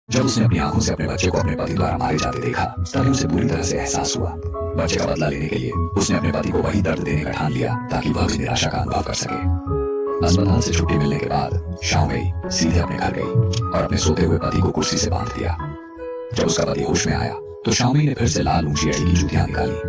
जब उसने अपनी आंखों से अपने बच्चे को अपने पति द्वारा मारे जाते देखा तभी उसे बुरी तरह से एहसास हुआ। बच्चे का बदला लेने के लिए उसने अपने पति को वही दर्द देने का ठान लिया ताकि वह भी निराशा का अनुभव कर सके। अस्पताल से छुट्टी मिलने के बाद शाओमेई सीधे अपने घर गई और अपने सोते हुए पति को कुर्सी से बांध दिया। जब उसका पति होश में आया तो शाओमेई ने फिर से लाल ऊंची अड़ी की जूतियां निकाली।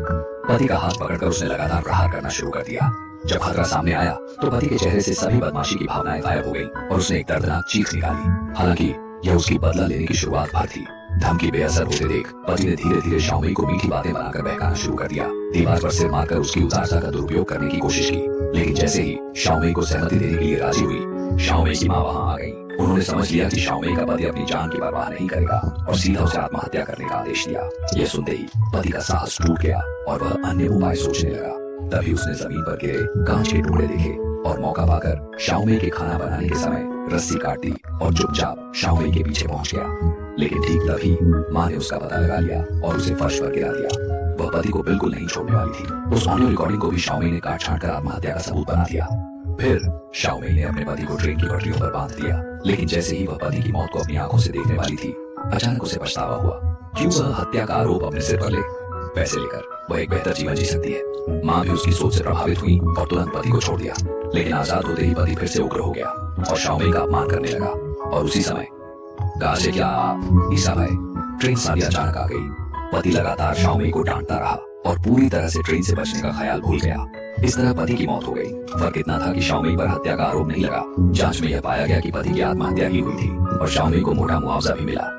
पति का हाथ पकड़कर उसने लगातार प्रहार करना शुरू कर दिया। जब खतरा सामने आया तो पति के चेहरे से सभी बदमाशी की भावनाएं गायब हो गई और उसने एक दर्दनाक चीख निकाली। हालांकि यह उसकी बदला लेने की शुरुआत भर थी। धमकी बेअसर होते देख पति ने धीरे धीरे शाओमेई को मीठी बातें बनाकर बहकाना शुरू कर दिया। दीवार पर सिर मारकर उसकी उदारता का दुरुपयोग करने की कोशिश की, लेकिन जैसे ही शाओमेई को सहमति देने के लिए राजी हुई, शाओमेई की माँ वहां आ गई। उन्होंने समझ लिया कि शाओमेई का पति अपनी जान की परवाह नहीं करेगा और सीधा उसे आत्महत्या करने का आदेश दिया। यह सुनते ही पति का साहस टूट गया और वह अन्य उपाय सोचने लगा। तभी उसने जमीन पर गिरे कांच के टुकड़े देखे और मौका पाकर शाओमेई के खाना बनाने के समय रस्सी काट दी और चुपचाप शाओमेई के पीछे पहुंच गया। लेकिन ठीक तभी माँ ने उसका पता लगा लिया और उसे फर्श पर गिरा दिया। वह पति को बिल्कुल नहीं छोड़ने वाली थी। उस ऑडियो रिकॉर्डिंग को भी शाओमेई ने काट छांट कर आत्महत्या का सबूत बना दिया। फिर शाओमेई ने अपने पति को ट्रेन की पटरियों पर बांध दिया, लेकिन जैसे ही वह पति की मौत को अपनी आंखों से देखने वाली थी, अचानक उसे पछतावा हुआ। क्यों वह हत्या का आरोप अपने सिर पर ले? पैसे लेकर वह एक बेहतर जीवन जी सकती है। माँ भी उसकी सोच से प्रभावित हुई और तुरंत पति को छोड़ दिया। लेकिन आजाद होते ही पति फिर से उग्र हो गया और शाओमेई का अपमान करने लगा। और उसी समय कहा से क्या आप ईसा भाई, ट्रेन सारी अचानक आ गई। पति लगातार शाओमेई को डांटता रहा और पूरी तरह से ट्रेन से बचने का ख्याल भूल गया। इस तरह पति की मौत हो गई। फर्क इतना था कि शाओमेई पर हत्या का आरोप नहीं लगा। जांच में यह पाया गया कि पति की आत्महत्या ही हुई थी और शाओमेई को मोटा मुआवजा भी मिला।